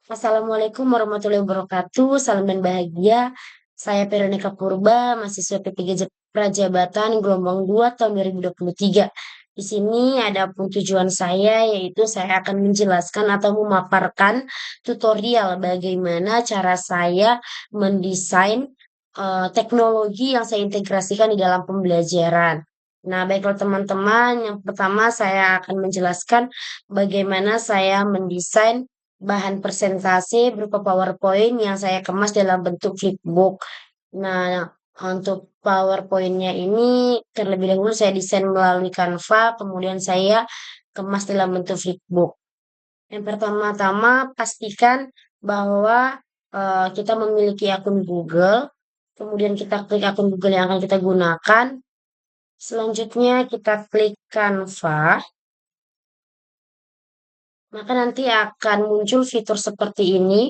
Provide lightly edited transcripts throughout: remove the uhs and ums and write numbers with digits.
Assalamualaikum warahmatullahi wabarakatuh. Salam dan bahagia. Saya Veronica Purba, mahasiswa P3 Prajabatan gelombang 2 tahun 2023. Di sini ada pun tujuan saya, yaitu saya akan menjelaskan atau memaparkan tutorial bagaimana cara saya mendesain teknologi yang saya integrasikan di dalam pembelajaran. Nah, baiklah teman-teman, yang pertama saya akan menjelaskan bagaimana saya mendesain bahan presentasi berupa PowerPoint yang saya kemas dalam bentuk flipbook. Nah, untuk PowerPoint-nya ini terlebih dahulu saya desain melalui Canva, kemudian saya kemas dalam bentuk flipbook. Yang pertama-tama pastikan bahwa kita memiliki akun Google, kemudian kita klik akun Google yang akan kita gunakan. Selanjutnya kita klik Canva. Maka nanti akan muncul fitur seperti ini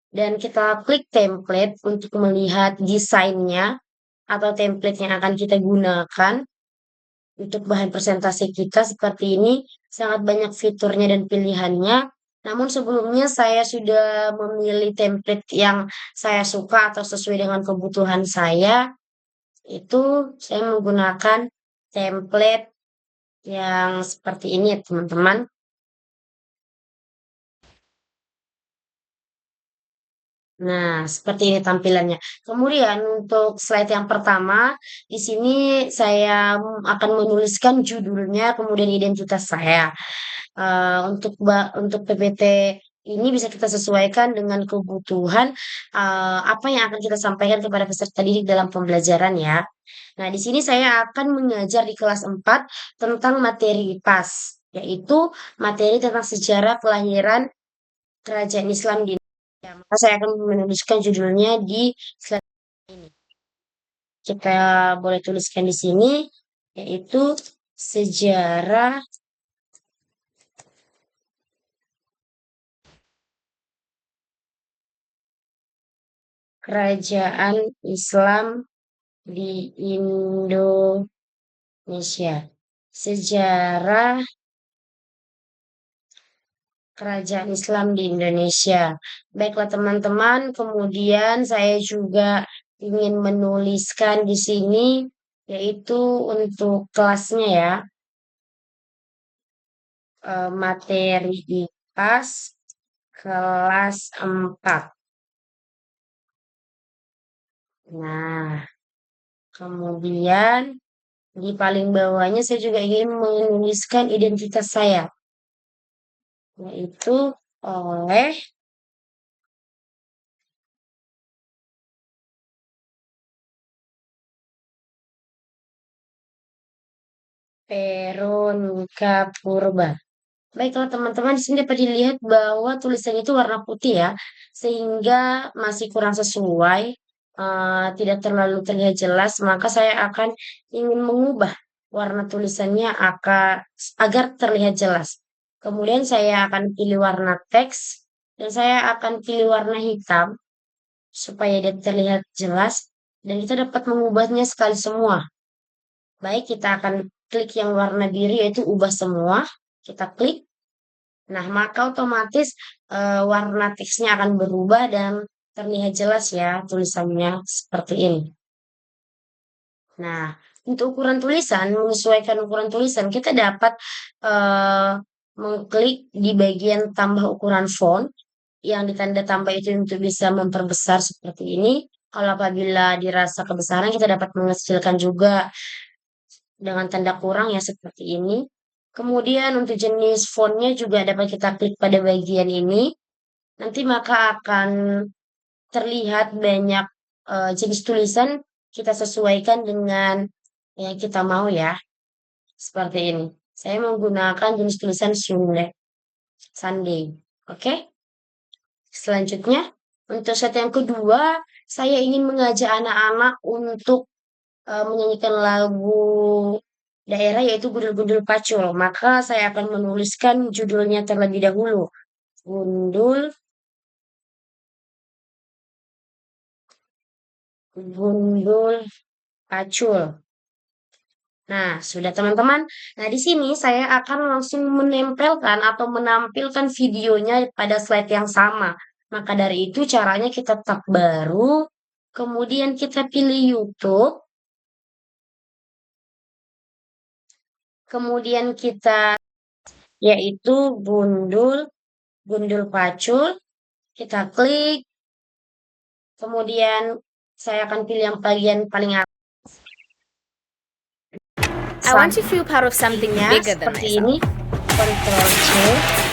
dan kita klik template untuk melihat desainnya atau template yang akan kita gunakan untuk bahan presentasi kita seperti ini. Sangat banyak fiturnya dan pilihannya. Namun sebelumnya saya sudah memilih template yang saya suka atau sesuai dengan kebutuhan saya. Itu saya menggunakan template yang seperti ini ya teman-teman. Nah, seperti ini tampilannya. Kemudian untuk slide yang pertama, di sini saya akan menuliskan judulnya, kemudian identitas saya. Untuk PPT ini bisa kita sesuaikan dengan kebutuhan apa yang akan kita sampaikan kepada peserta didik dalam pembelajaran ya. Nah, di sini saya akan mengajar di kelas 4 tentang materi PAS, yaitu materi tentang sejarah kelahiran Kerajaan Islam di Indonesia. Maka saya akan menuliskan judulnya di slide ini. Kita boleh tuliskan di sini, yaitu sejarah Kerajaan Islam di Indonesia. Sejarah Kerajaan Islam di Indonesia. Baiklah teman-teman, kemudian saya juga ingin menuliskan di sini, yaitu untuk kelasnya ya, materi IPAS kelas 4. Nah, kemudian di paling bawahnya saya juga ingin menuliskan identitas saya, yaitu oleh Veronica Purba. Baiklah teman-teman, di sini dapat dilihat bahwa tulisan itu warna putih ya, sehingga masih kurang sesuai, tidak terlalu terlihat jelas, maka saya akan ingin mengubah warna tulisannya agar terlihat jelas. Kemudian saya akan pilih warna teks, dan saya akan pilih warna hitam, supaya dia terlihat jelas, dan kita dapat mengubahnya sekali semua. Baik, kita akan klik yang warna biru yaitu ubah semua, kita klik. Nah, maka otomatis warna teksnya akan berubah dan terlihat jelas ya tulisannya seperti ini. Nah, untuk ukuran tulisan, menyesuaikan ukuran tulisan, kita dapat eh, mengklik di bagian tambah ukuran font yang ditanda tambah itu untuk bisa memperbesar seperti ini. Kalau apabila dirasa kebesaran, kita dapat mengecilkan juga dengan tanda kurang ya seperti ini. Kemudian untuk jenis fontnya juga dapat kita klik pada bagian ini. Nanti maka akan terlihat banyak jenis tulisan kita sesuaikan dengan yang kita mau ya. Seperti ini. Saya menggunakan jenis tulisan Sunday. Oke. Selanjutnya, untuk set yang kedua, saya ingin mengajak anak-anak untuk menyanyikan lagu daerah yaitu Gundul-Gundul Pacul. Maka saya akan menuliskan judulnya terlebih dahulu. Gundul Gundul Pacul. Nah, sudah teman-teman. Nah, di sini saya akan langsung menempelkan atau menampilkan videonya pada slide yang sama. Maka dari itu caranya kita tab baru, kemudian kita pilih YouTube, kemudian kita yaitu Gundul, Gundul Pacul, kita klik, kemudian saya akan pilih yang bagian paling atas. I want to feel part of something Selanjutnya, bigger than seperti myself ini, Ctrl C,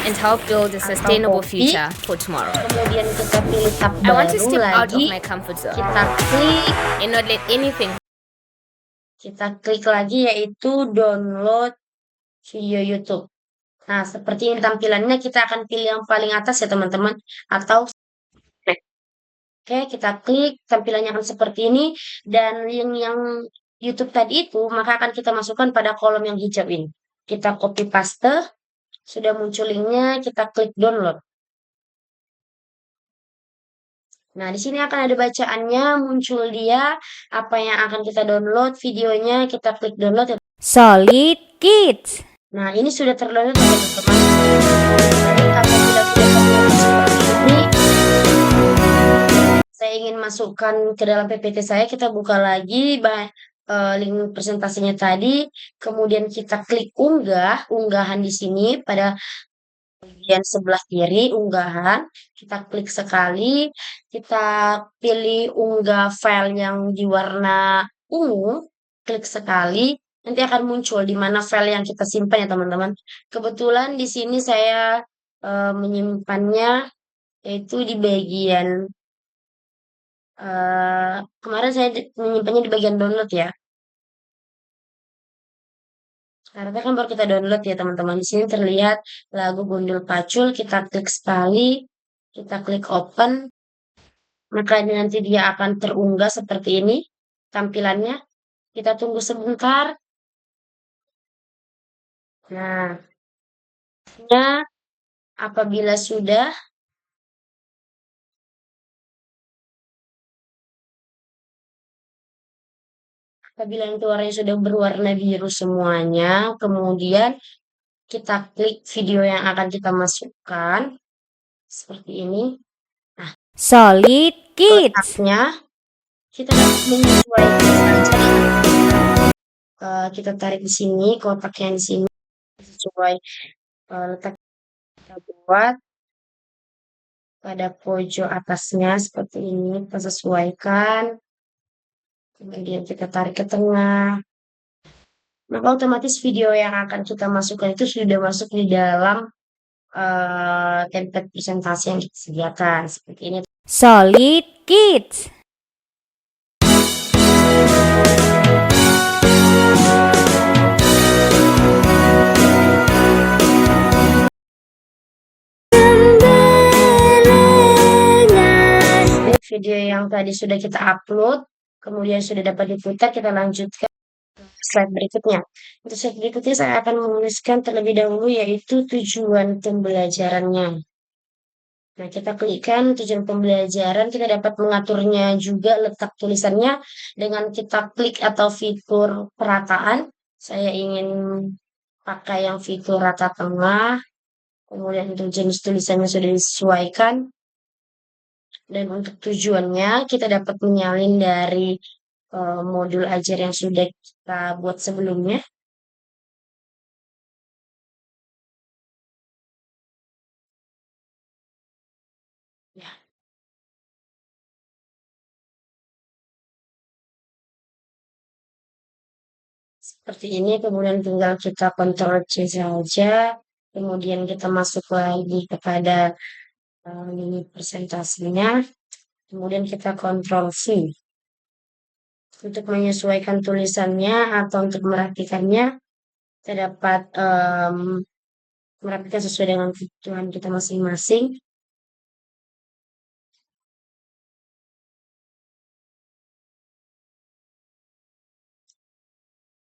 and help build a atau sustainable copy, future for tomorrow. kemudian kita pilih tab I want to baru step out of lagi, my comfort zone kita klik, and not let anything lagi yaitu download video YouTube. Nah, seperti ini tampilannya, kita akan pilih yang paling atas ya teman-teman, atau oke, kita klik, tampilannya akan seperti ini, dan yang YouTube tadi itu, maka akan kita masukkan pada kolom yang hijau ini. Kita copy paste, sudah muncul linknya, kita klik download. Nah, di sini akan ada bacaannya, muncul dia, apa yang akan kita download, videonya, kita klik download ya. Solid Kids. Nah, ini sudah terdownload ya teman-teman. Jadi, apabila sudah terdownload seperti ini, saya ingin masukkan ke dalam PPT saya, kita buka lagi link presentasinya tadi, kemudian kita klik unggah, unggahan di sini pada bagian sebelah kiri, unggahan, kita klik sekali, kita pilih unggah file yang di warna ungu, klik sekali, nanti akan muncul di mana file yang kita simpan ya teman-teman. Kebetulan di sini saya menyimpannya yaitu di bagian kemarin saya menyimpannya di bagian download ya. Karena kan baru kita download ya teman-teman. Di sini terlihat lagu Gundul Pacul. Kita klik sekali, kita klik open, maka nanti dia akan terunggah seperti ini tampilannya. Kita tunggu sebentar. Nah, apabila sudah, apabila itu warnanya sudah berwarna biru semuanya, kemudian kita klik video yang akan kita masukkan seperti ini. Nah, Solid Kids. letaknya kita dapat menyesuaikan saja. Kita tarik di sini, kotaknya di sini sesuai letak kita buat pada pojok atasnya seperti ini. Kita sesuaikan, kemudian kita tarik ke tengah. Maka otomatis video yang akan kita masukkan itu sudah masuk di dalam template presentasi yang kita sediakan seperti ini. Solid Kids. Video yang tadi sudah kita upload, kemudian sudah dapat diputar, kita lanjutkan slide berikutnya. Untuk slide berikutnya saya akan menuliskan terlebih dahulu yaitu tujuan pembelajarannya. Nah, kita klikkan tujuan pembelajaran, kita dapat mengaturnya juga letak tulisannya dengan kita klik atau fitur perataan. Saya ingin pakai yang fitur rata tengah, kemudian untuk jenis tulisannya sudah disesuaikan. Dan untuk tujuannya, kita dapat menyalin dari modul ajar yang sudah kita buat sebelumnya. Ya, seperti ini, kemudian tinggal kita Ctrl C saja, kemudian kita masuk lagi kepada ini presentasinya, kemudian kita Ctrl V untuk menyesuaikan tulisannya atau untuk merapikannya, kita dapat merapikan sesuai dengan kebutuhan kita masing-masing.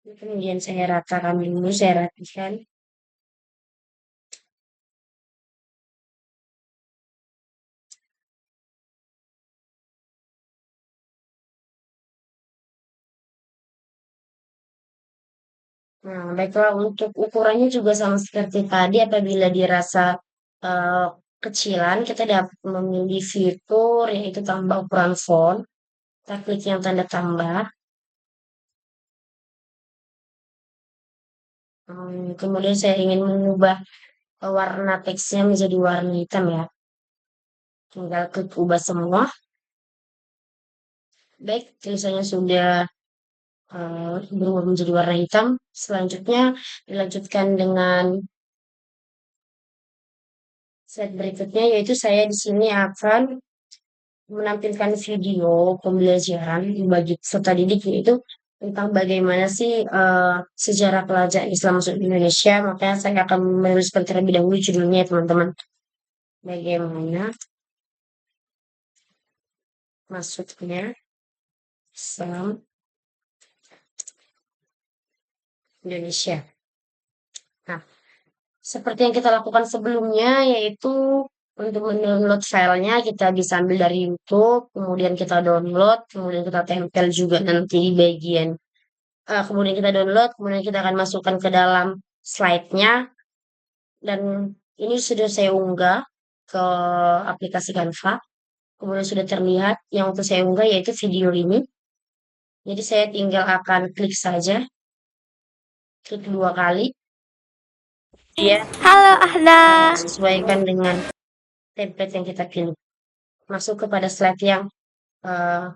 Kemudian saya ratakan dulu, saya rapikan. Nah, baiklah untuk ukurannya juga sama seperti tadi apabila dirasa kecilan, kita dapat memilih fitur yaitu tambah ukuran font. Kita klik yang tanda tambah. Kemudian saya ingin mengubah warna teksnya menjadi warna hitam ya. Tinggal klik ubah semua. Baik, tulisannya sudah berubah menjadi warna hitam. Selanjutnya dilanjutkan dengan slide berikutnya, yaitu saya di sini akan menampilkan video pembelajaran bagi peserta didik, yaitu tentang bagaimana sih sejarah pelajar Islam masuk di Indonesia. Makanya saya akan menuliskan terlebih dahulu judulnya ya, teman-teman. Bagaimana masuknya Islam Indonesia. Nah, seperti yang kita lakukan sebelumnya, yaitu untuk mendownload filenya kita bisa ambil dari YouTube, kemudian kita download, kemudian kita tempel juga nanti di bagian, kemudian kita download, kemudian kita akan masukkan ke dalam slide-nya, dan ini sudah saya unggah ke aplikasi Canva, kemudian sudah terlihat yang untuk saya unggah yaitu video ini. Jadi saya tinggal akan klik saja, klik 2 kali, dia Halo Ahda. sesuaikan dengan template yang kita pilih. Masuk kepada slide yang eh,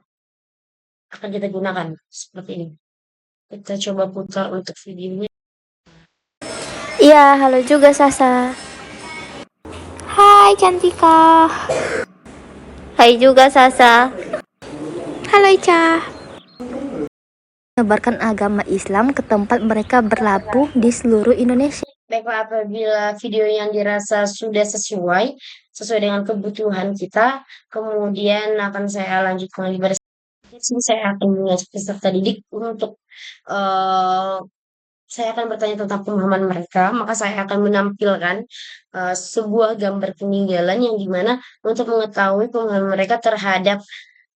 akan kita gunakan seperti ini. Kita coba putar untuk videonya. Iya, halo juga Sasa. Hai Cantika. Hai juga Sasa. Halo Ica. Menyebarkan agama Islam ke tempat mereka berlabuh di seluruh Indonesia. Baiklah, apabila video yang dirasa sudah sesuai dengan kebutuhan kita, kemudian akan saya lanjutkan lagi pada sini. Saya akan mengajak peserta didik untuk eh, saya akan bertanya tentang pemahaman mereka, maka saya akan menampilkan sebuah gambar peninggalan yang dimana untuk mengetahui pemahaman mereka terhadap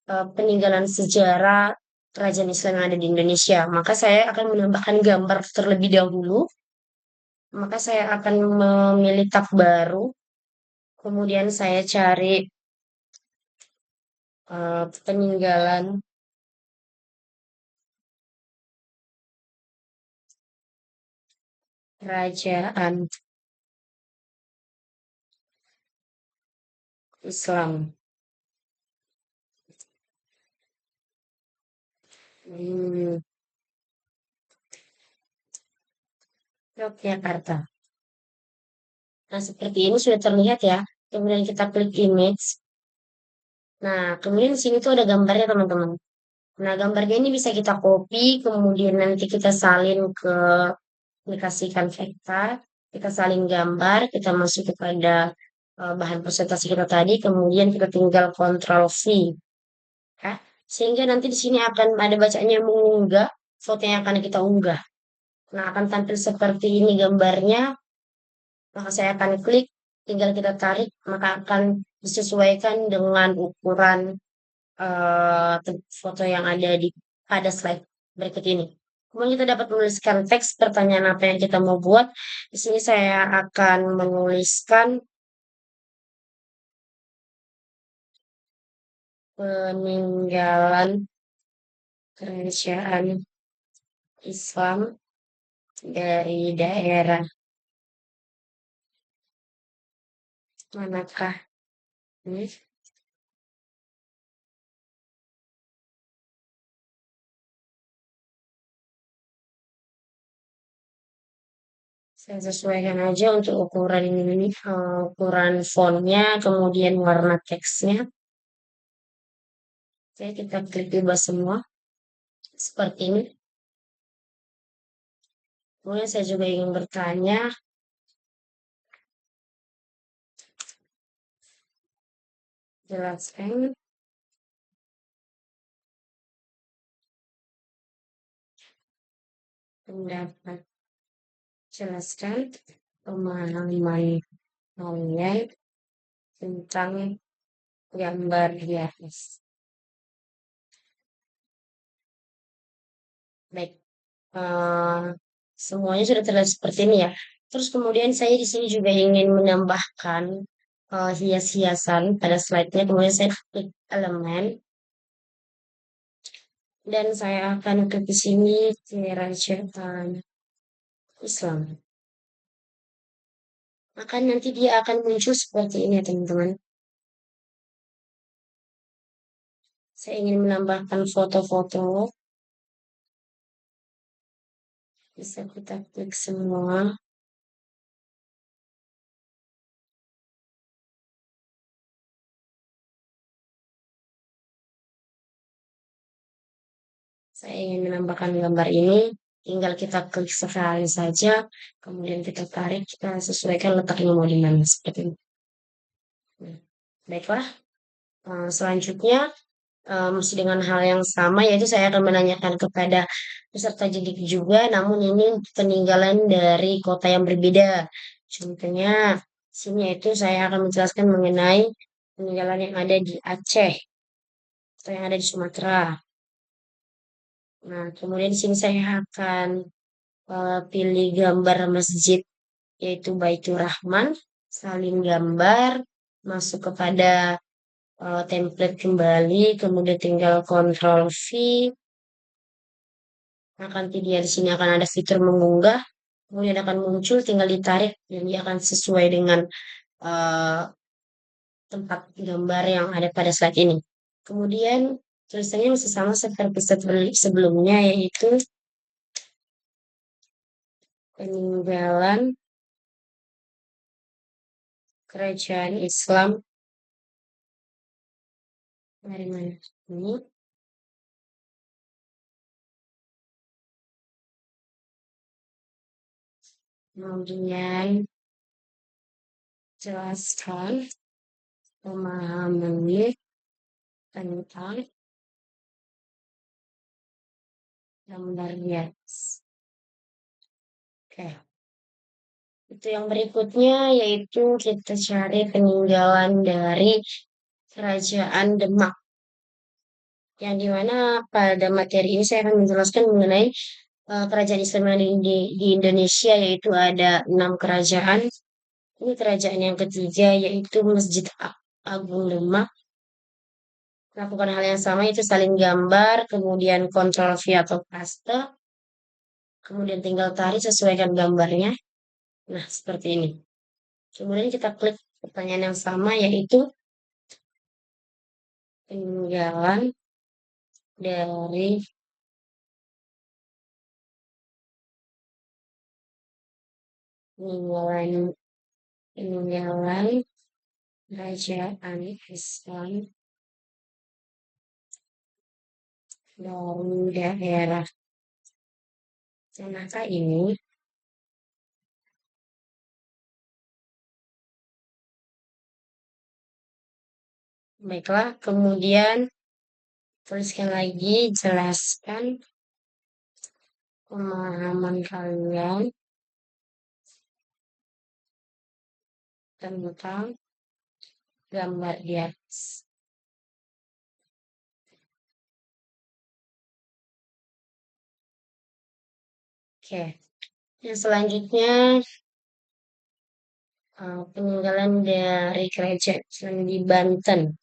peninggalan sejarah kerajaan Islam yang ada di Indonesia. Maka saya akan menambahkan gambar terlebih dahulu. Maka saya akan memilih tab baru. Kemudian saya cari peninggalan kerajaan Islam. Hmm, Yogyakarta. Nah, seperti ini sudah terlihat ya. Kemudian kita klik image. Nah, kemudian di sini tuh ada gambarnya, teman-teman. Nah, gambarnya ini bisa kita copy, kemudian nanti kita salin ke aplikasi Canva. Kita salin gambar, kita masuk kepada bahan presentasi kita tadi, kemudian kita tinggal Ctrl V. Ya. Sehingga nanti di sini akan ada bacaannya mengunggah foto yang akan kita unggah. Nah, akan tampil seperti ini gambarnya. Maka saya akan klik, tinggal kita tarik, maka akan disesuaikan dengan ukuran foto yang ada pada slide berikut ini. Kemudian kita dapat menuliskan teks pertanyaan apa yang kita mau buat. Di sini saya akan menuliskan peninggalan kerajaan Islam dari daerah manakah ini? Saya sesuaikan aja untuk ukuran ini, ukuran fontnya, kemudian warna teksnya. Oke, kita klik ubah semua seperti ini. Kemudian saya juga ingin bertanya, jelaskan pendapat, jelaskan pemahaman kalian tentang gambar di atas. Baik, semuanya sudah terlihat seperti ini ya. Terus kemudian saya di sini juga ingin menambahkan hias-hiasan pada slide-nya, kemudian saya klik elemen, dan saya akan klik di sini kerajaan Islam. Maka nanti dia akan muncul seperti ini ya teman-teman. Saya ingin menambahkan foto-foto, bisa kita klik semua. Saya ingin menambahkan gambar ini, tinggal kita klik sekali saja, kemudian kita tarik, kita sesuaikan letaknya mau di mana, seperti ini. Nah, baiklah, selanjutnya masih dengan hal yang sama, yaitu saya akan menanyakan kepada peserta didik juga, namun ini peninggalan dari kota yang berbeda. Contohnya, sini yaitu saya akan menjelaskan mengenai peninggalan yang ada di Aceh atau yang ada di Sumatera. Nah, kemudian di sini saya akan pilih gambar masjid, yaitu Baitur Rahman, salin gambar, masuk kepada template kembali, kemudian tinggal Ctrl V. Akan dia di sini akan ada fitur mengunggah, kemudian akan muncul, tinggal ditarik, dan dia akan sesuai dengan uh, tempat gambar yang ada pada slide ini. Kemudian tulisannya masih sama seperti sebelumnya, yaitu peninggalan kerajaan Islam dari mana ini. Kemudian jelaskan pemahamannya tentang gambar hias. Oke. Itu yang berikutnya, yaitu kita cari peninggalan dari kerajaan Demak. Yang dimana pada materi ini saya akan menjelaskan mengenai kerajaan Islam yang di Indonesia, yaitu ada 6 kerajaan. Ini kerajaan yang ketiga, yaitu Masjid Agung Demak. Lakukan hal yang sama, itu salin gambar, kemudian Ctrl V atau paste, kemudian tinggal tarik sesuaikan gambarnya. Nah, seperti ini. Kemudian kita klik pertanyaan yang sama, yaitu peninggalan dari peninggalan peninggalan kerajaan Islam dari daerah manakah ini. Baiklah, kemudian tuliskan lagi, jelaskan pemahaman kalian tentang gambar di atas. Oke, yang selanjutnya peninggalan dari kerajaan di Banten.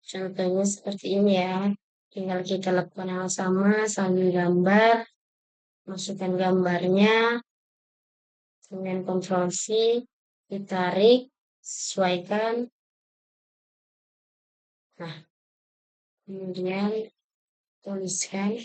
Contohnya seperti ini ya. Tinggal kita lakukan hal sama, sambil gambar, masukkan gambarnya, kemudian Ctrl C, ditarik, sesuaikan. Nah, kemudian tuliskan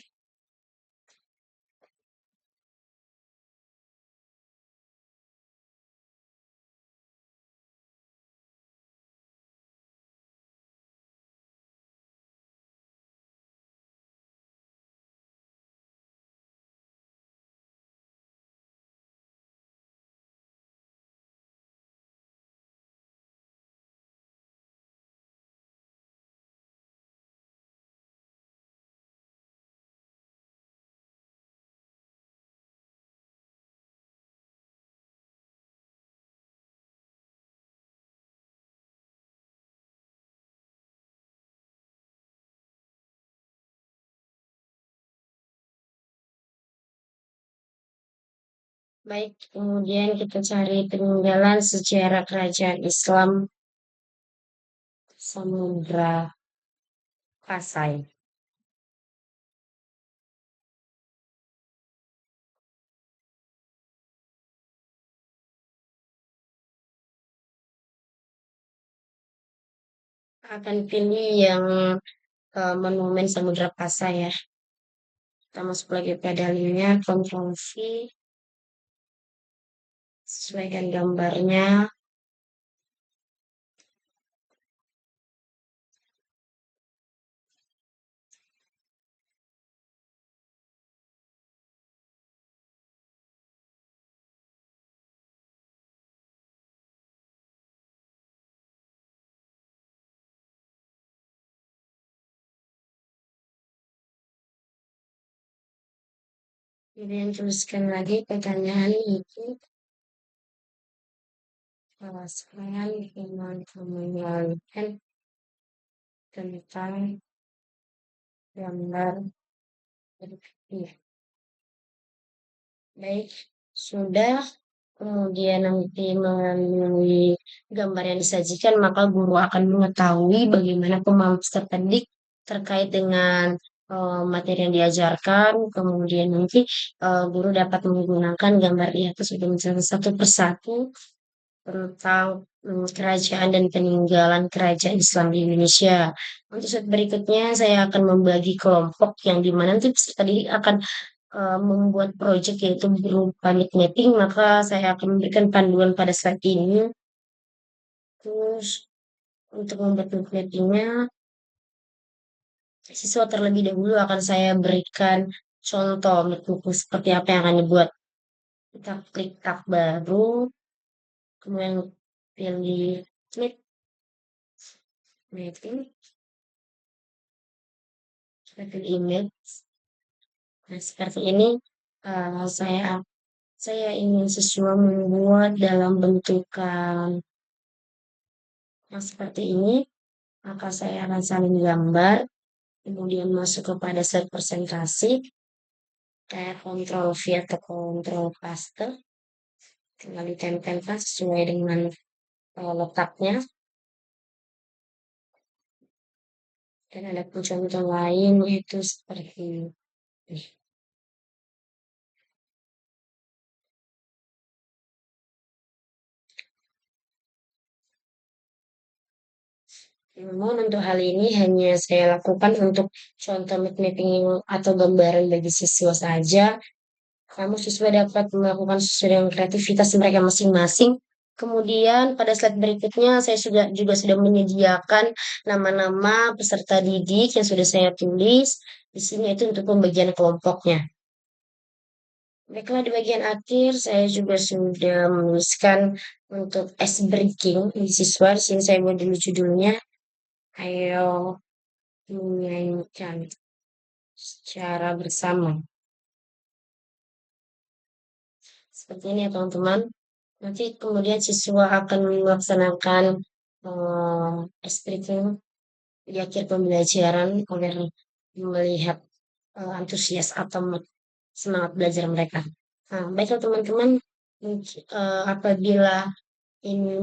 Baik, kemudian kita cari peninggalan sejarah kerajaan Islam Samudra Pasai. Akan pilih yang monumen Samudra Pasai ya. Kita masuk lagi pada linknya, Ctrl V, sesuaikan gambarnya. Kemudian tuliskan lagi pertanyaan itu. Jelaskan dengan mengenalkan tentang gambar berpikir. Baik, sudah. Kemudian nanti melalui gambar yang disajikan, maka guru akan mengetahui bagaimana pemahaman peserta didik terkait dengan materi yang diajarkan. Kemudian nanti guru dapat menggunakan gambar di atas untuk menjelaskan satu persatu tentang kerajaan dan peninggalan kerajaan Islam di Indonesia. Untuk slide berikutnya, saya akan membagi kelompok yang dimana nanti peserta didik akan membuat proyek yaitu berupa need mapping, maka saya akan memberikan panduan pada slide ini. Terus untuk membuat need mappingnya, siswa terlebih dahulu akan saya berikan contoh need mapping seperti apa yang akan dibuat. Kita klik tab baru, kemudian pilih need mapping, kita pilih image. Nah, seperti ini saya ingin siswa membuat dalam bentukan yang seperti ini, maka saya akan salin gambar, kemudian masuk kepada set presentasi, kayak Ctrl V atau Ctrl paste, tinggal ditempelkan sesuai dengan letaknya. Dan ada pun contoh lain yaitu seperti ini. Namun untuk hal ini hanya saya lakukan untuk contoh mapping atau gambaran bagi siswa saja. Kamu siswa dapat melakukan sesuai dengan kreativitas mereka masing-masing. Kemudian pada slide berikutnya saya juga sudah menyediakan nama-nama peserta didik yang sudah saya tulis. Di sini itu untuk pembagian kelompoknya. Baiklah, di bagian akhir saya juga sudah menuliskan untuk ice breaking di siswa. Di sini saya buat dulu judulnya. Ayo menyanyikan secara bersama. Seperti ini ya teman-teman. Nanti kemudian siswa akan melaksanakan speaking di akhir pembelajaran agar melihat antusias atau semangat belajar mereka. Nah, baiklah teman-teman, apabila ini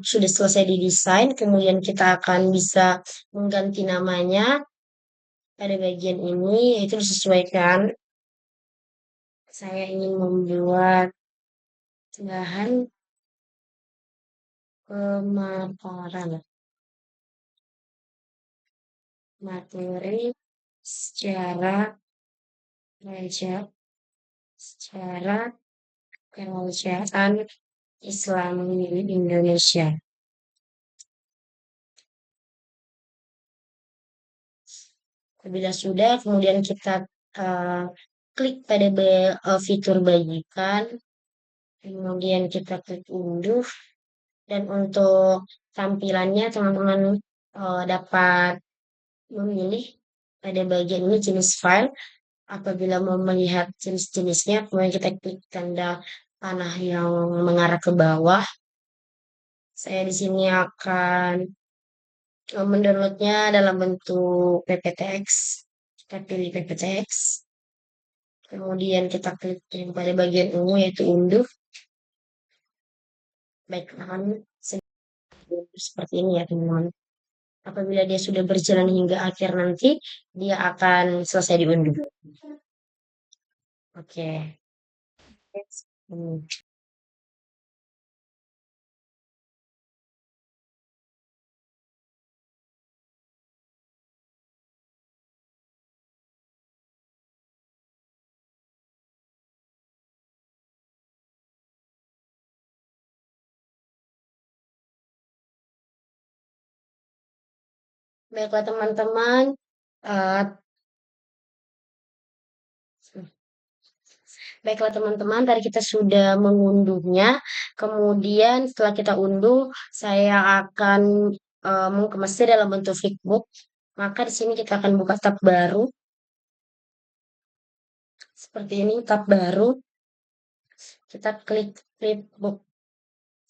sudah selesai didesain, kemudian kita akan bisa mengganti namanya pada bagian ini, yaitu disesuaikan. Saya ingin membuat bahan pemaparan materi secara kerajaan Islam di Indonesia. Apabila sudah, kemudian kita klik pada fitur bagikan, kemudian kita klik unduh, dan untuk tampilannya teman-teman dapat memilih pada bagian ini jenis file. Apabila mau melihat jenis-jenisnya, kemudian kita klik tanda panah yang mengarah ke bawah. Saya di sini akan mendownloadnya dalam bentuk PPTX. Kita pilih PPTX. Kemudian kita klik yang pada bagian ungu yaitu unduh. Baiklah, kami seperti ini ya teman-teman. Apabila dia sudah berjalan hingga akhir nanti, dia akan selesai diunduh. Oke. Hmm. Baiklah teman-teman, eh, baiklah teman-teman, tadi kita sudah mengunduhnya. Kemudian setelah kita unduh, saya akan mengemasnya dalam bentuk flipbook. Maka di sini kita akan buka tab baru. Seperti ini, tab baru. Kita klik flipbook,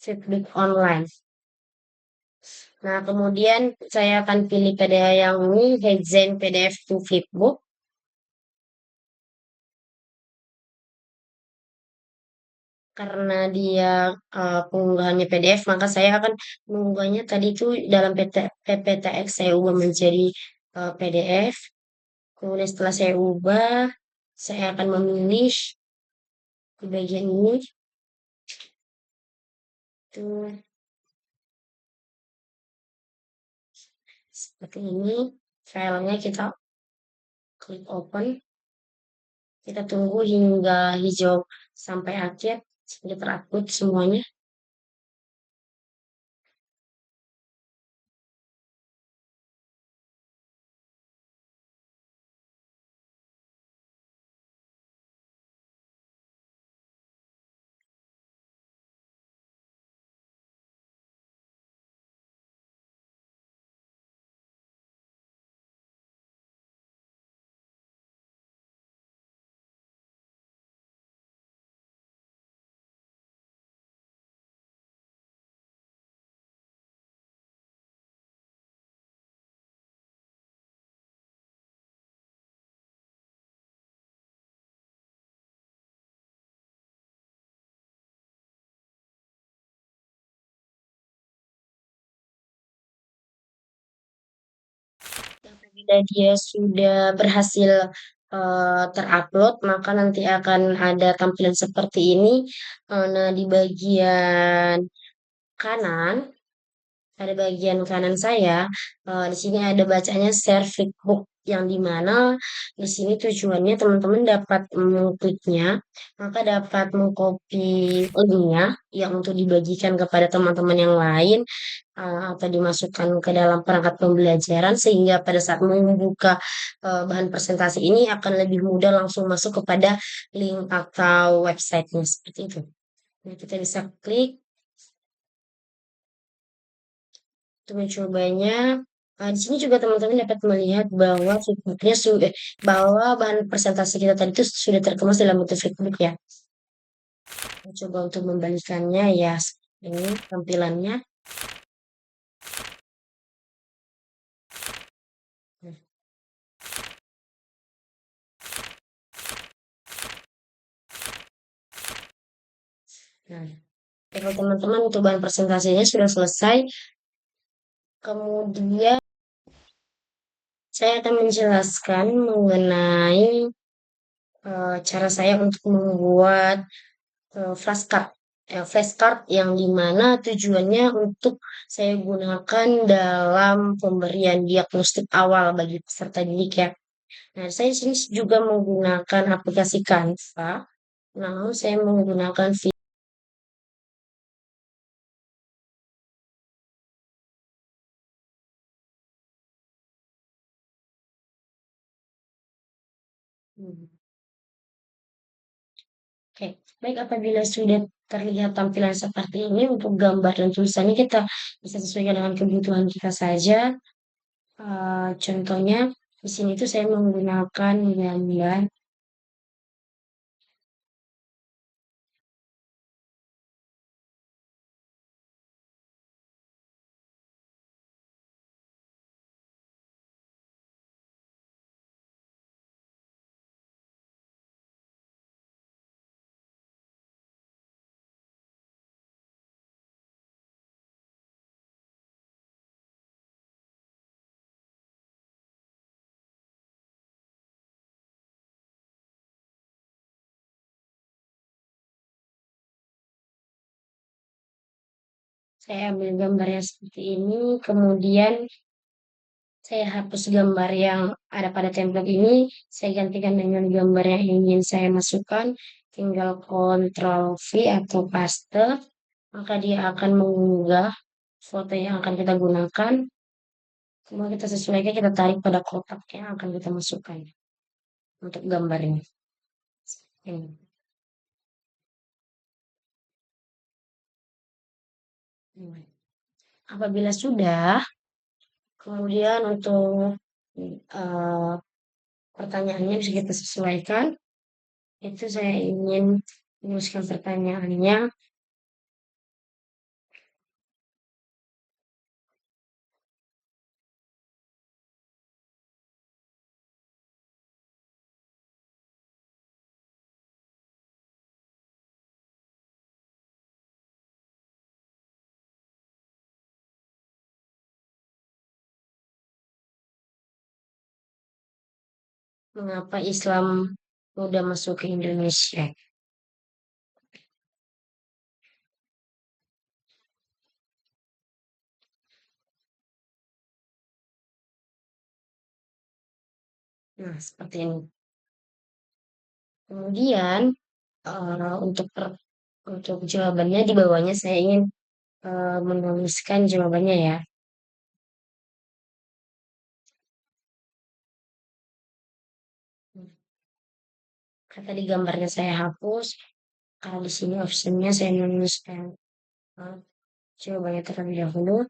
flipbook online. Nah, kemudian saya akan pilih PDF yang ini, Headzen PDF to Flipbook. Karena dia pengunggahannya PDF, maka saya akan mengunggahnya tadi itu dalam PPTX, saya ubah menjadi PDF. Kemudian setelah saya ubah, saya akan memilih di bagian ini. Tuh, seperti ini. Filenya kita klik open. Kita tunggu hingga hijau sampai akhir, sehingga terupload semuanya. Apabila dia sudah berhasil terupload, maka nanti akan ada tampilan seperti ini. Nah, di bagian kanan, pada bagian kanan saya, di sini ada bacanya share Flipbook, yang dimana di sini tujuannya teman-teman dapat mengkliknya, maka dapat mengcopy linknya yang untuk dibagikan kepada teman-teman yang lain, atau dimasukkan ke dalam perangkat pembelajaran sehingga pada saat membuka bahan presentasi ini akan lebih mudah langsung masuk kepada link atau websitenya seperti itu. Nah, kita bisa klik untuk mencobanya. Di sini juga teman-teman dapat melihat bahwa flipbooknya sudah, bahwa bahan presentasi kita tadi itu sudah terkemas dalam bentuk flipbook ya. Kita coba untuk membalikannya ya, ini tampilannya. Nah, kalau teman-teman untuk bahan presentasinya sudah selesai, kemudian saya akan menjelaskan mengenai cara saya untuk membuat flashcard. Flashcard yang dimana tujuannya untuk saya gunakan dalam pemberian diagnostik awal bagi peserta didik ya. Nah, saya di sini juga menggunakan aplikasi Canva, namun saya menggunakan video. Oke, baik, apabila sudah terlihat tampilan seperti ini untuk gambar dan tulisannya kita bisa sesuaikan dengan kebutuhan kita saja. Contohnya di sini tuh saya menggunakan gambar Saya ambil gambar yang seperti ini, kemudian saya hapus gambar yang ada pada template ini, saya gantikan dengan gambar yang ingin saya masukkan, tinggal Ctrl V atau paste, maka dia akan mengunggah foto yang akan kita gunakan. Kemudian kita sesuaikan, kita tarik pada kotak yang akan kita masukkan untuk gambarnya. Ini. Apabila sudah, kemudian untuk eh, pertanyaannya bisa kita sesuaikan. Itu saya ingin menuliskan pertanyaannya. Mengapa Islam mudah masuk ke Indonesia? Nah, seperti ini. Kemudian untuk jawabannya di bawahnya saya ingin menuliskan jawabannya ya. Kata di gambarnya saya hapus. Kalau di sini optionnya saya menuliskan eh, jawabannya terlebih dahulu.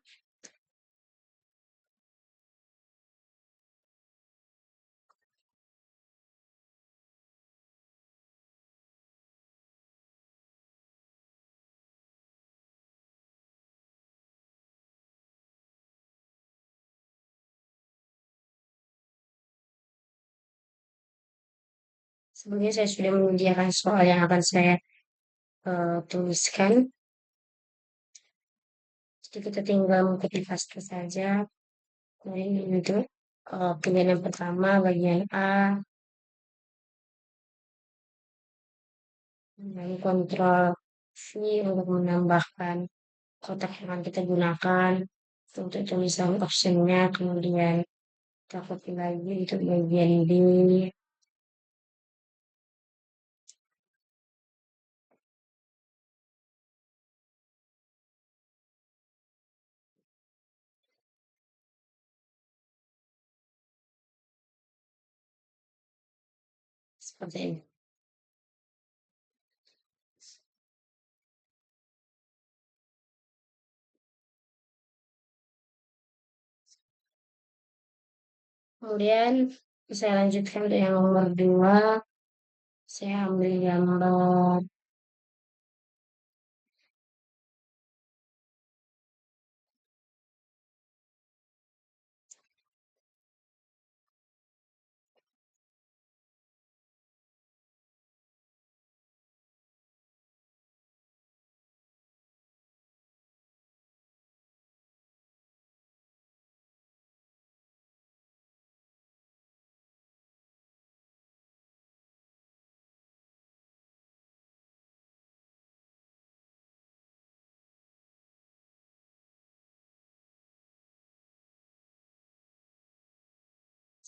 Sebelumnya saya sudah menyediakan soal yang akan saya tuliskan. Jadi kita tinggal mengikuti paste saja. Kemudian untuk pilihan yang pertama bagian A, dan kontrol V untuk menambahkan kotak yang akan kita gunakan untuk tulisan optionnya. Kemudian kita copy lagi untuk bagian B. Seperti ini. Kemudian saya lanjutkan untuk yang nomor 2. Saya ambil gambar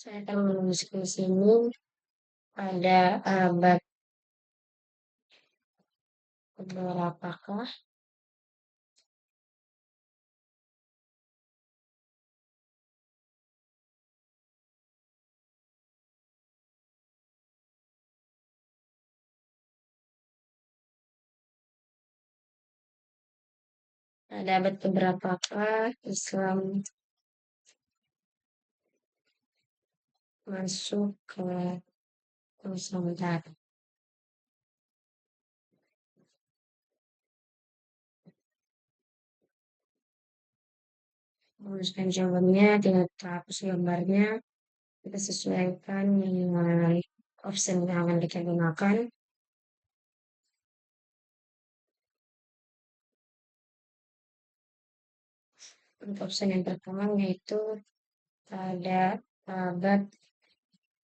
saya akan menuliskan di sini pada abad berapakah pada abad keberapakah Islam masuk ke Nusantara. Menuliskan jawabannya, tinggal kita hapus gambarnya, kita sesuaikan dengan option yang akan kita gunakan. Untuk option yang pertama yaitu pada abad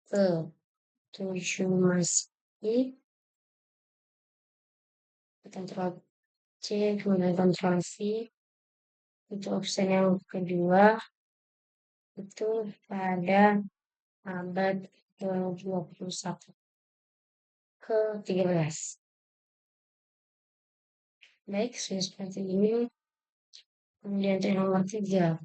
ke-7 Masehi. Ctrl C, kemudian Ctrl V. Untuk opsi yang kedua itu pada abad ke-21 ke-13. Baik, sudah seperti ini. Kemudian untuk nomor 3,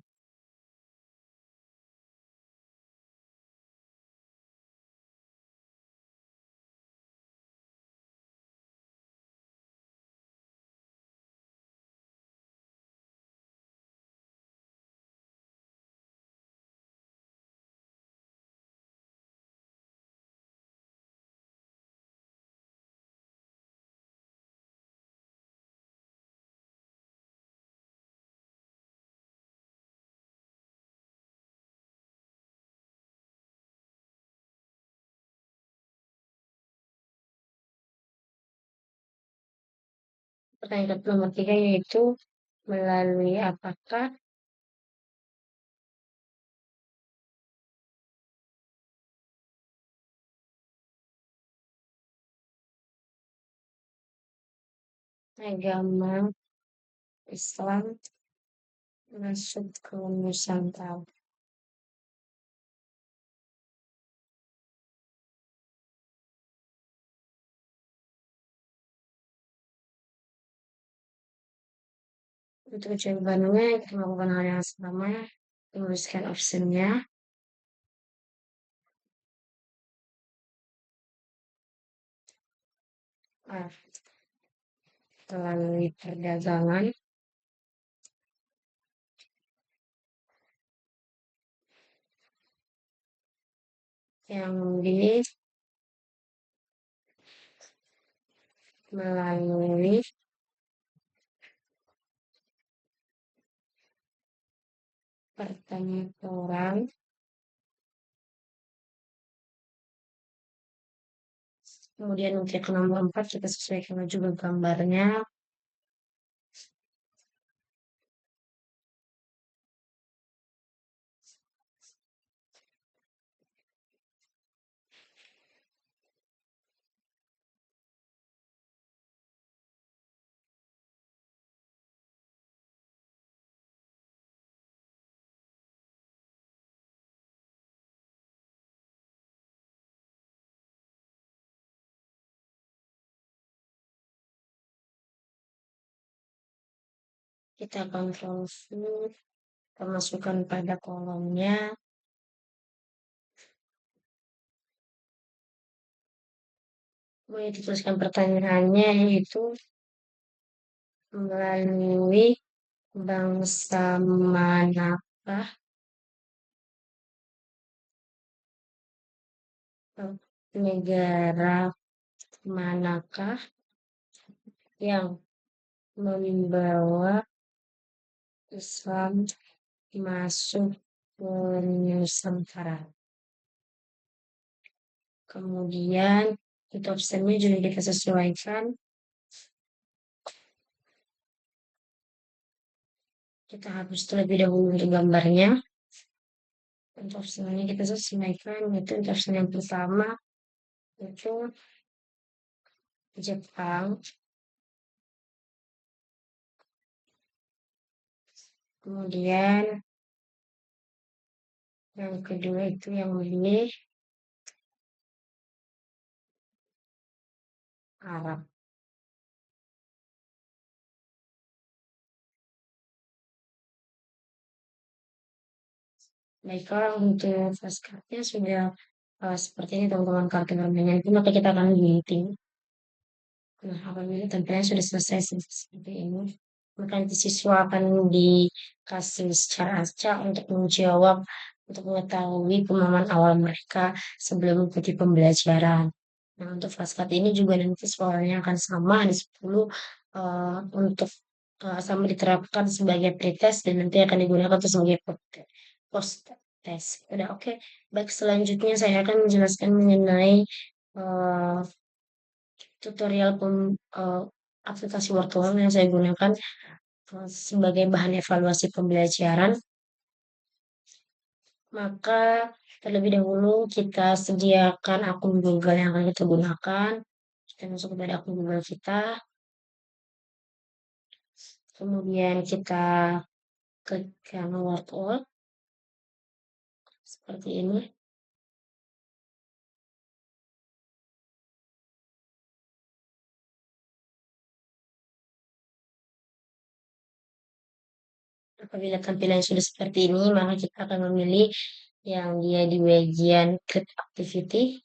pertanyaan nomor 3 yaitu melalui apakah agama Islam masuk ke Nusantara. Untuk jawabannya kita melakukan hal yang sama, tuliskan optionnya. Melalui perdagangan, yang B melalui pertempuran, kemudian untuk nomor 4 kita sesuaikan juga gambarnya. Kita kontrol V, kita masukkan pada kolomnya. Kemudian dituliskan pertanyaannya yaitu melalui bangsa manakah negara manakah yang membawa Islam masuk ke Nusantara. Kemudian untuk optionnya juga kita sesuaikan. Kita hapus terlebih dahulu untuk gambarnya. Untuk optionnya kita sesuaikan, yaitu untuk option yang pertama itu Jepang. Kemudian yang kedua itu yang memilih Arab. Baiklah, untuk flashcardnya sudah seperti ini teman-teman, kartu gambarnya itu maka kita akan gunting. Nah, apabila tampilannya sudah selesai seperti ini, maka nanti siswa akan dikasih secara acak untuk menjawab, untuk mengetahui pemahaman awal mereka sebelum mengikuti pembelajaran. Nah, untuk flashcard ini juga nanti soalnya akan sama, ada 10 untuk sama diterapkan sebagai pretest dan nanti akan digunakan untuk sebagai post test. Udah oke. Baik, selanjutnya saya akan menjelaskan mengenai uh, tutorial aplikasi Workflow yang saya gunakan sebagai bahan evaluasi pembelajaran. Maka terlebih dahulu kita sediakan akun Google yang akan kita gunakan. Kita masuk kepada akun Google kita. Kemudian kita klik yang word all seperti ini. Apabila tampilan sudah seperti ini, maka kita akan memilih yang dia di bagian create activity.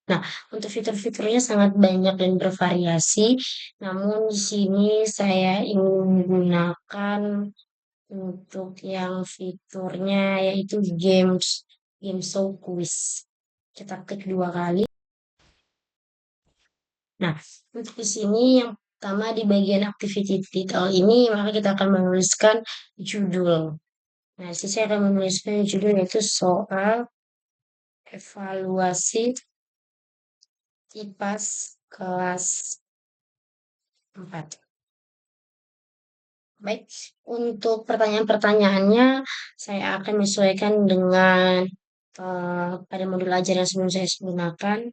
Nah, untuk fitur-fiturnya sangat banyak dan bervariasi. Namun di sini saya ingin menggunakan untuk yang fiturnya yaitu game show quiz. Kita klik 2 kali. Nah, untuk di sini yang pertama di bagian activity title ini, maka kita akan menuliskan judul. Nah, di sini saya akan menuliskan judul yaitu soal evaluasi IPAS kelas 4. Baik, untuk pertanyaan-pertanyaannya saya akan menyesuaikan dengan pada modul ajar yang sebelum saya gunakan.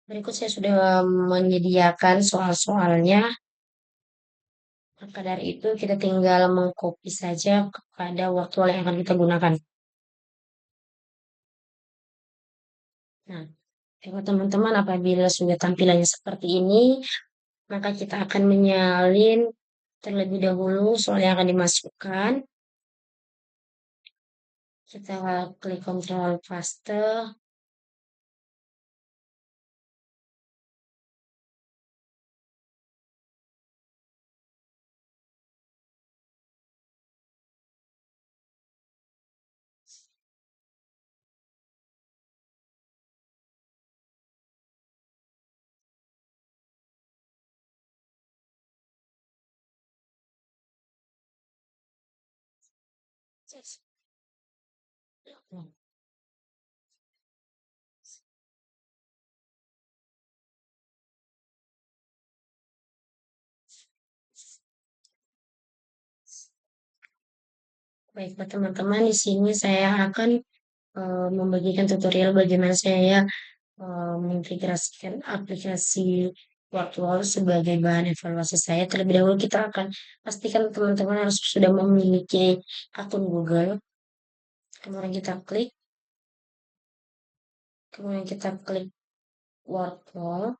Berikut saya sudah menyediakan soal-soalnya. Maka dari itu kita tinggal mengcopy saja kepada workflow yang akan kita gunakan. Nah, buat teman-teman apabila sudah tampilannya seperti ini, maka kita akan menyalin terlebih dahulu soal yang akan dimasukkan. Kita klik Ctrl Paste. Baik, buat teman-teman di sini saya akan membagikan tutorial bagaimana saya mengintegrasikan aplikasi Workflow sebagai bahan evaluasi saya. Terlebih dahulu kita akan pastikan teman-teman harus sudah memiliki akun Google. Kemudian kita klik Workflow.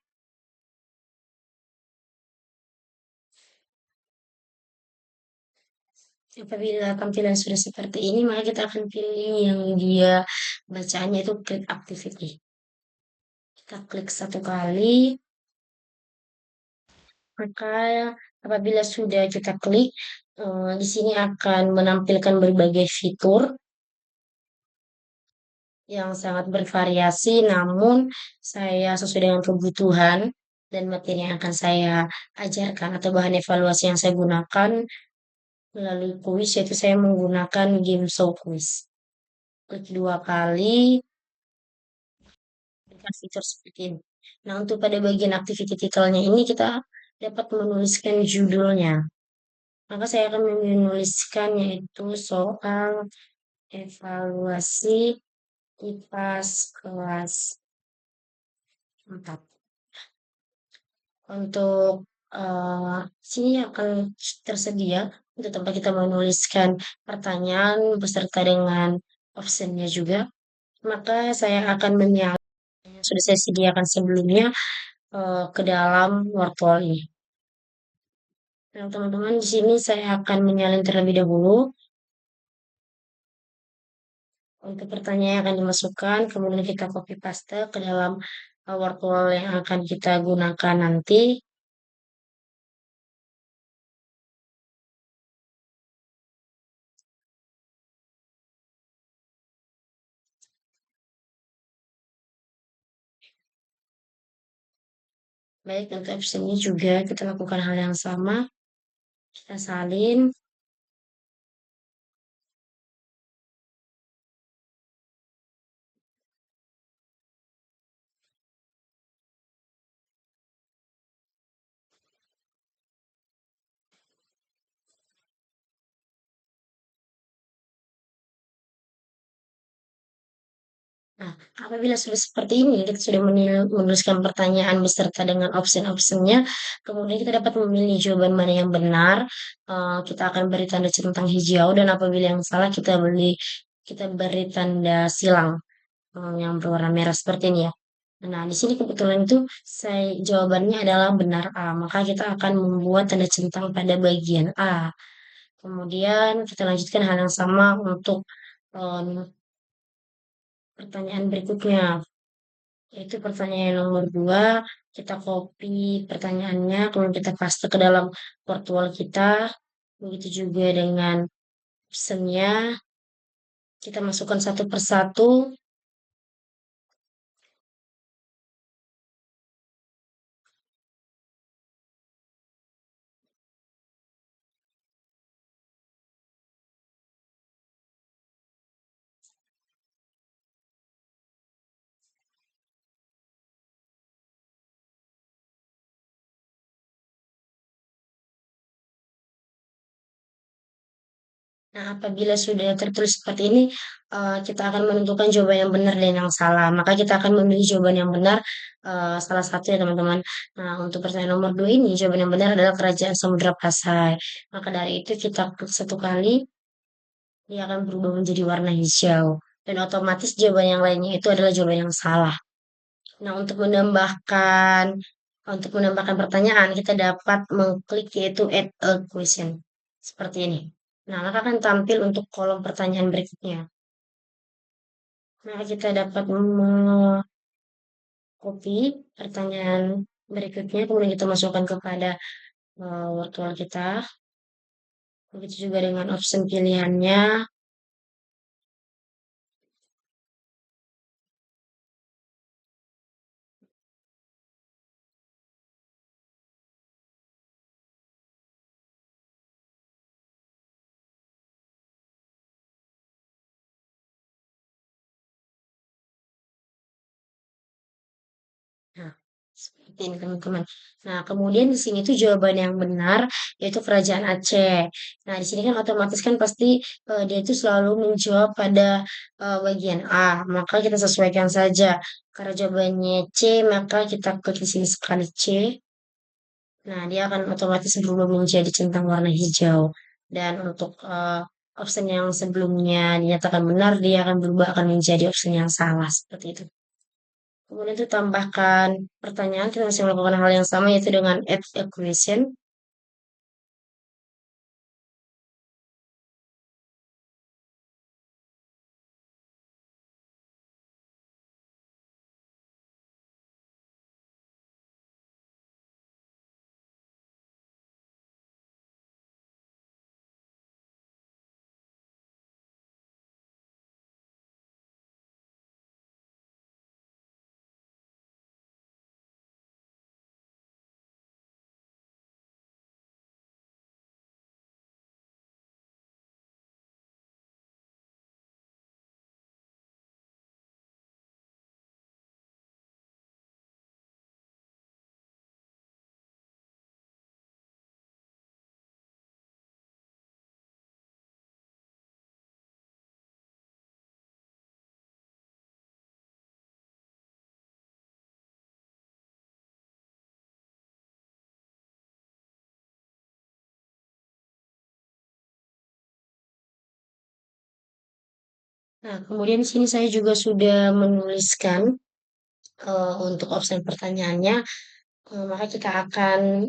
Apabila tampilan sudah seperti ini, maka kita akan pilih yang dia bacaannya itu Create Activity. Kita klik 1 kali, maka apabila sudah kita klik, di sini akan menampilkan berbagai fitur yang sangat bervariasi, namun saya sesuai dengan kebutuhan dan materi yang akan saya ajarkan atau bahan evaluasi yang saya gunakan melalui kuis, yaitu saya menggunakan game show quiz. Klik 2 kali, dengan fitur seperti ini. Nah, untuk pada bagian activity title-nya ini kita dapat menuliskan judulnya. Maka saya akan menuliskan yaitu soal evaluasi IPAS kelas 4. Untuk sini akan tersedia untuk tempat kita menuliskan pertanyaan beserta dengan optionnya juga. Maka saya akan menyalin yang sudah saya sediakan sebelumnya ke dalam workflow ini. Nah, teman-teman di sini saya akan menyalin terlebih dahulu untuk pertanyaan yang akan dimasukkan, kemudian kita copy paste ke dalam workflow yang akan kita gunakan nanti. Baik, untuk optionnya juga kita lakukan hal yang sama. Kita salin. Nah, apabila sudah seperti ini, kita sudah menuliskan pertanyaan beserta dengan opsi-opsinya, kemudian kita dapat memilih jawaban mana yang benar. Kita akan beri tanda centang hijau dan apabila yang salah kita beri tanda silang yang berwarna merah seperti ini ya. Nah, di sini kebetulan itu jawabannya adalah benar A, maka kita akan membuat tanda centang pada bagian A. Kemudian kita lanjutkan hal yang sama untuk pertanyaan berikutnya, yaitu pertanyaan nomor 2. Kita copy pertanyaannya, kemudian kita paste ke dalam virtual kita. Begitu juga dengan optionnya, kita masukkan satu persatu. Nah, apabila sudah tertulis seperti ini, kita akan menentukan jawaban yang benar dan yang salah. Maka kita akan memilih jawaban yang benar, salah satu ya teman-teman. Nah, untuk pertanyaan nomor 2 ini, jawaban yang benar adalah Kerajaan Samudra Pasai. Maka dari itu kita klik satu kali, dia akan berubah menjadi warna hijau. Dan otomatis jawaban yang lainnya itu adalah jawaban yang salah. Nah, untuk menambahkan pertanyaan, kita dapat mengklik yaitu add a question. Seperti ini. Nah, maka akan tampil untuk kolom pertanyaan berikutnya. Nah, kita dapat copy pertanyaan berikutnya, kemudian kita masukkan kepada virtual kita. Begitu juga dengan option pilihannya. Nah, seperti ini teman-teman. Nah, kemudian di sini tuh jawaban yang benar yaitu Kerajaan Aceh. Nah, di sini kan otomatis kan pasti dia itu selalu menjawab pada bagian A. Maka kita sesuaikan saja. Karena jawabannya C, maka kita klik di sini sekali C. Nah, dia akan otomatis berubah menjadi centang warna hijau. Dan untuk option yang sebelumnya dinyatakan benar, dia akan berubah akan menjadi option yang salah seperti itu. Kemudian itu tambahkan pertanyaan, kita masih melakukan hal yang sama yaitu dengan add a question. Nah, kemudian di sini saya juga sudah menuliskan untuk opsi pertanyaannya, maka kita akan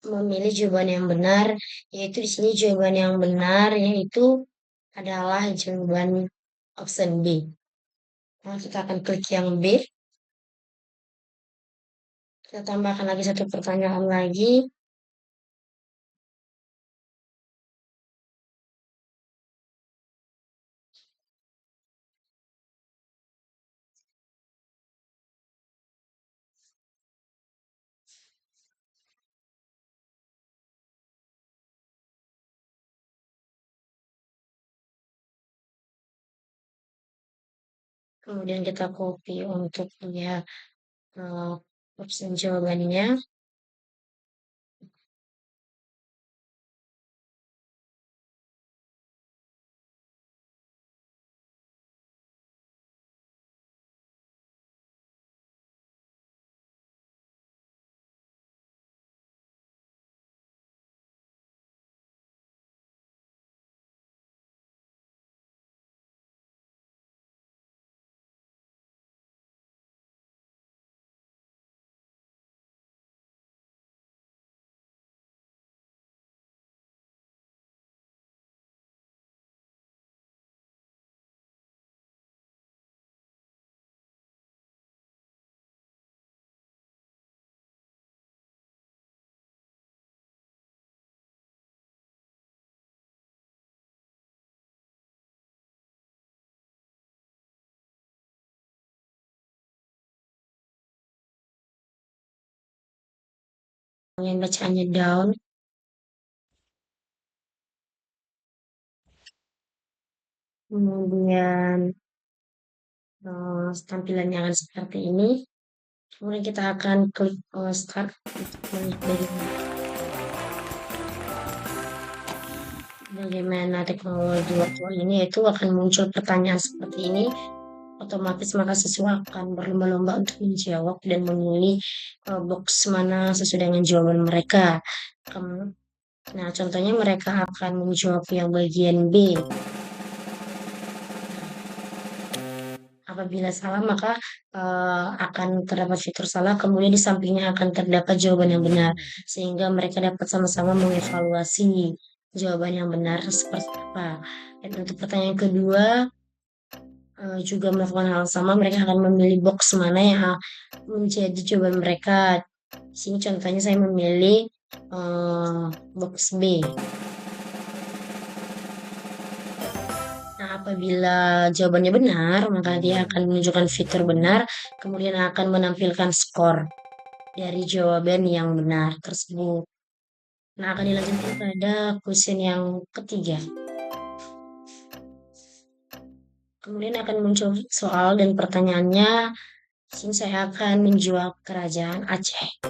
memilih jawaban yang benar, yaitu di sini jawaban yang benar yaitu adalah jawaban option B. Nah, kita akan klik yang B. Kita tambahkan lagi satu pertanyaan lagi. Kemudian kita copy untuk lihat opsi jawabannya. yang bacaannya down. Kemudian tampilannya akan seperti ini. Kemudian kita akan klik start untuk melihat bagaimana teknologi virtual ini, yaitu akan muncul pertanyaan seperti ini. Otomatis maka siswa akan berlomba-lomba untuk menjawab dan memilih box mana sesuai dengan jawaban mereka. Nah, contohnya mereka akan menjawab yang bagian B. Apabila salah, maka akan terdapat fitur salah, kemudian di sampingnya akan terdapat jawaban yang benar, sehingga mereka dapat sama-sama mengevaluasi jawaban yang benar seperti apa. Dan untuk pertanyaan kedua, juga melakukan hal sama, mereka akan memilih box mana yang menjadi jawaban mereka. Di sini contohnya saya memilih box B. Nah, apabila jawabannya benar, maka dia akan menunjukkan fitur benar, kemudian akan menampilkan skor dari jawaban yang benar tersebut. Nah, akan dilanjutkan pada question yang ketiga. Kemudian akan muncul soal dan pertanyaannya. Di sini saya akan menjawab kerajaan Aceh.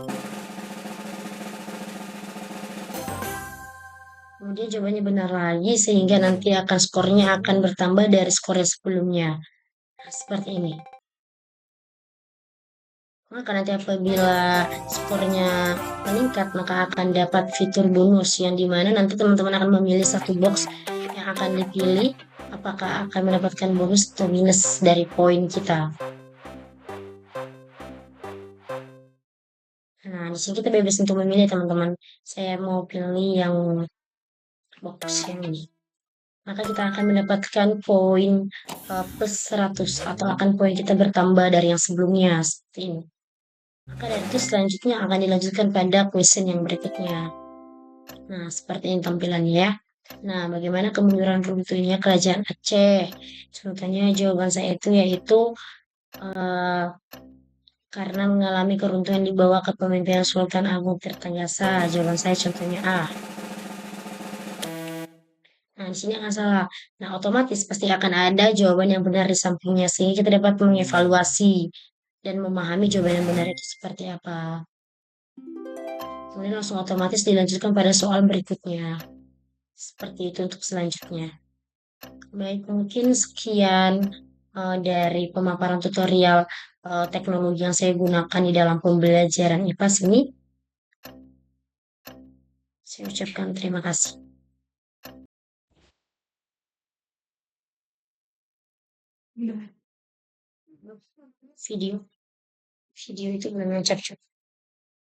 Kemudian jawabannya benar lagi, sehingga nanti akan skornya akan bertambah dari skor yang sebelumnya. Nah, seperti ini. Maka nanti apabila skornya meningkat, maka akan dapat fitur bonus yang dimana nanti teman-teman akan memilih satu box yang akan dipilih apakah akan mendapatkan bonus atau minus dari poin kita. Nah, di sini kita bebas untuk memilih teman-teman. Saya mau pilih yang box yang ini. Maka kita akan mendapatkan poin plus 100 atau akan poin kita bertambah dari yang sebelumnya seperti ini. Maka dari itu selanjutnya akan dilanjutkan pada question yang berikutnya. Nah, seperti ini tampilannya ya. Nah, bagaimana kemunduran runtuhnya kerajaan Aceh? Contohnya jawaban saya itu yaitu karena mengalami keruntuhan di bawah kepemimpinan Sultan Agung Tirtayasa. Jawaban saya contohnya A. Nah, di sini akan salah. Nah, otomatis pasti akan ada jawaban yang benar di sampingnya, sehingga kita dapat mengevaluasi dan memahami jawaban yang benar itu seperti apa. Kemudian langsung otomatis dilanjutkan pada soal berikutnya. Seperti itu untuk selanjutnya. Baik, mungkin sekian dari pemaparan tutorial teknologi yang saya gunakan di dalam pembelajaran IPAS ini. Saya ucapkan terima kasih. Video itu benar-benar capcus.